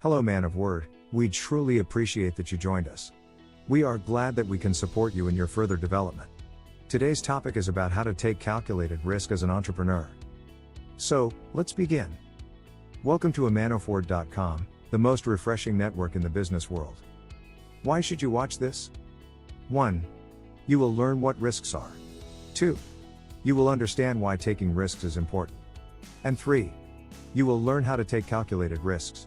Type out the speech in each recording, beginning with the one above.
Hello, man of word, we truly appreciate that you joined us. We are glad that we can support you in your further development. Today's topic is about how to take calculated risk as an entrepreneur. So, let's begin. Welcome to amanofword.com, the most refreshing network in the business world. Why should you watch this? 1. You will learn what risks are. 2. You will understand why taking risks is important. And 3. You will learn how to take calculated risks.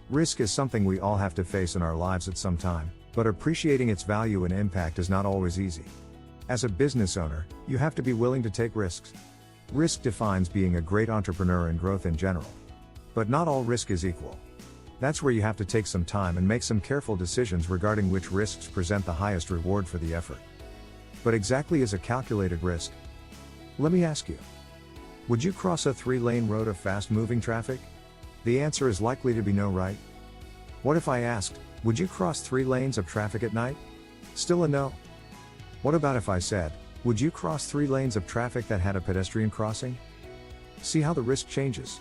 Risk is something we all have to face in our lives at some time, but appreciating its value and impact is not always easy. As a business owner, you have to be willing to take risks. Risk defines being a great entrepreneur and growth in general. But not all risk is equal. That's where you have to take some time and make some careful decisions regarding which risks present the highest reward for the effort. But exactly is a calculated risk? Let me ask you. Would you cross a 3-lane road of fast-moving traffic? The answer is likely to be no, right? What if I asked, would you cross 3 lanes of traffic at night? Still a no. What about if I said, would you cross 3 lanes of traffic that had a pedestrian crossing? See how the risk changes.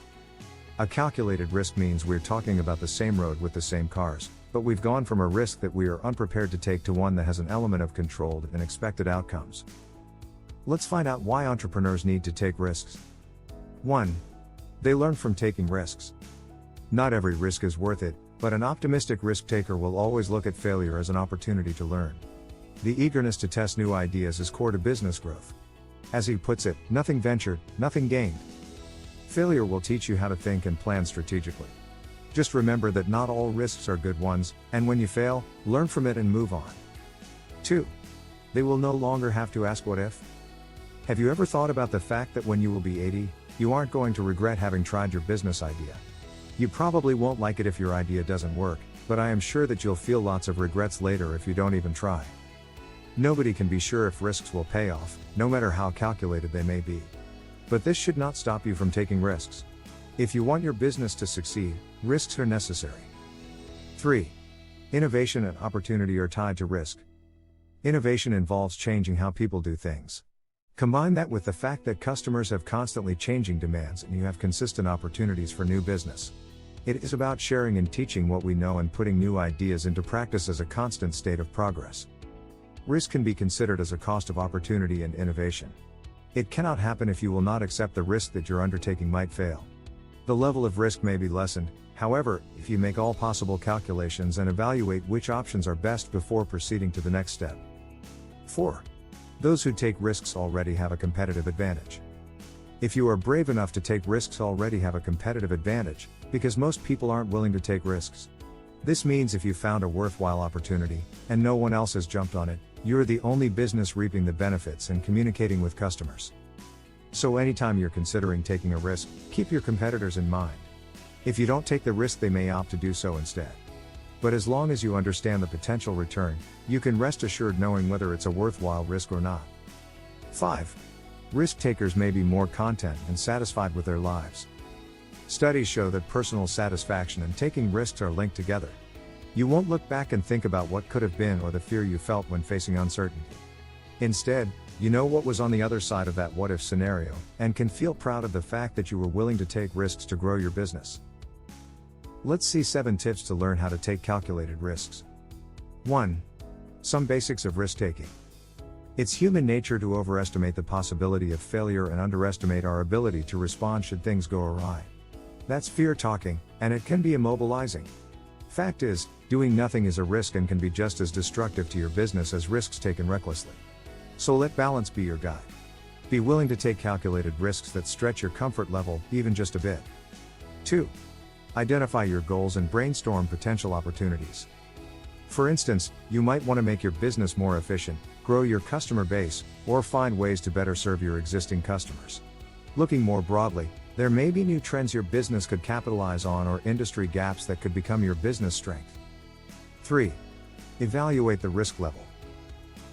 A calculated risk means we're talking about the same road with the same cars, but we've gone from a risk that we are unprepared to take to one that has an element of controlled and expected outcomes. Let's find out why entrepreneurs need to take risks. 1. They learn from taking risks. Not every risk is worth it, but an optimistic risk taker will always look at failure as an opportunity to learn. The eagerness to test new ideas is core to business growth. As he puts it, nothing ventured, nothing gained. Failure will teach you how to think and plan strategically. Just remember that not all risks are good ones, and when you fail, learn from it and move on. 2. They will no longer have to ask what if. Have you ever thought about the fact that when you will be 80, you aren't going to regret having tried your business idea? You probably won't like it if your idea doesn't work, but I am sure that you'll feel lots of regrets later if you don't even try. Nobody can be sure if risks will pay off, no matter how calculated they may be. But this should not stop you from taking risks. If you want your business to succeed, risks are necessary. 3. Innovation and opportunity are tied to risk. Innovation involves changing how people do things. Combine that with the fact that customers have constantly changing demands and you have consistent opportunities for new business. It is about sharing and teaching what we know and putting new ideas into practice as a constant state of progress. Risk can be considered as a cost of opportunity and innovation. It cannot happen if you will not accept the risk that your undertaking might fail. The level of risk may be lessened, however, if you make all possible calculations and evaluate which options are best before proceeding to the next step. 4. Those who take risks already have a competitive advantage. If you are brave enough to take risks, already have a competitive advantage, because most people aren't willing to take risks. This means if you found a worthwhile opportunity, and no one else has jumped on it, you're the only business reaping the benefits and communicating with customers. So anytime you're considering taking a risk, keep your competitors in mind. If you don't take the risk, they may opt to do so instead. But as long as you understand the potential return, you can rest assured knowing whether it's a worthwhile risk or not. 5. Risk takers may be more content and satisfied with their lives. Studies show that personal satisfaction and taking risks are linked together. You won't look back and think about what could have been or the fear you felt when facing uncertainty. Instead, you know what was on the other side of that what-if scenario, and can feel proud of the fact that you were willing to take risks to grow your business. Let's see 7 tips to learn how to take calculated risks. 1. Some basics of risk-taking. It's human nature to overestimate the possibility of failure and underestimate our ability to respond should things go awry. That's fear talking, and it can be immobilizing. Fact is, doing nothing is a risk and can be just as destructive to your business as risks taken recklessly. So let balance be your guide. Be willing to take calculated risks that stretch your comfort level, even just a bit. 2. Identify your goals and brainstorm potential opportunities. For instance, you might want to make your business more efficient, grow your customer base, or find ways to better serve your existing customers. Looking more broadly, there may be new trends your business could capitalize on or industry gaps that could become your business strength. 3. Evaluate the risk level.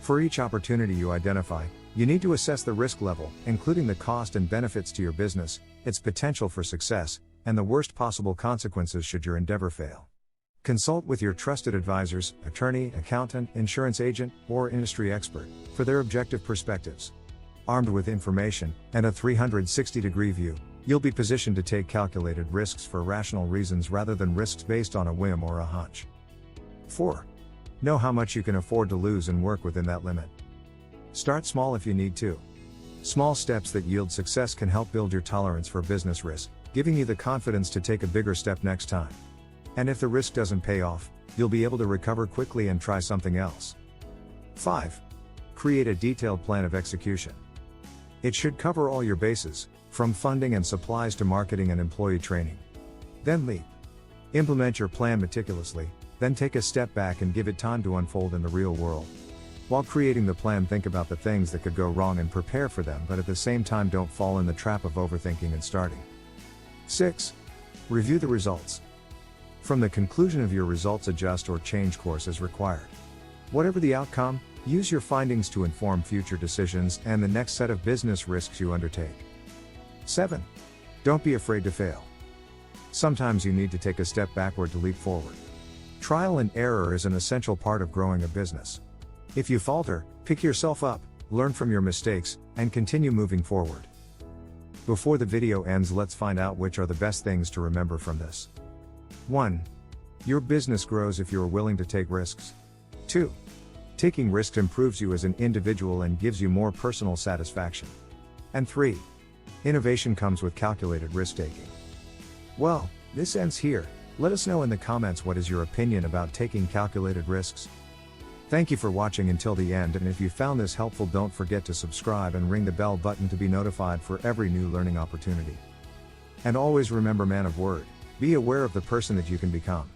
For each opportunity you identify, you need to assess the risk level, including the cost and benefits to your business, its potential for success, and the worst possible consequences should your endeavor fail. Consult with your trusted advisors, attorney, accountant, insurance agent, or industry expert, for their objective perspectives. Armed with information and a 360-degree view, You'll be positioned to take calculated risks for rational reasons rather than risks based on a whim or a hunch. 4. Know how much you can afford to lose and work within that limit. Start small if you need to. Small steps that yield success can help build your tolerance for business risk, giving you the confidence to take a bigger step next time. And if the risk doesn't pay off, you'll be able to recover quickly and try something else. 5. Create a detailed plan of execution. It should cover all your bases, from funding and supplies to marketing and employee training. Then leap. Implement your plan meticulously, then take a step back and give it time to unfold in the real world. While creating the plan, think about the things that could go wrong and prepare for them, but at the same time don't fall in the trap of overthinking and starting. 6. Review the results. From the conclusion of your results, adjust or change course as required. Whatever the outcome, use your findings to inform future decisions and the next set of business risks you undertake. 7. Don't be afraid to fail. Sometimes you need to take a step backward to leap forward. Trial and error is an essential part of growing a business. If you falter, pick yourself up, learn from your mistakes, and continue moving forward. Before the video ends, let's find out which are the best things to remember from this. 1. Your business grows if you are willing to take risks. 2. Taking risks improves you as an individual and gives you more personal satisfaction. And 3. Innovation comes with calculated risk-taking. Well, this ends here. Let us know in the comments what is your opinion about taking calculated risks. Thank you for watching until the end, and if you found this helpful, don't forget to subscribe and ring the bell button to be notified for every new learning opportunity. And always remember, man of word, be aware of the person that you can become.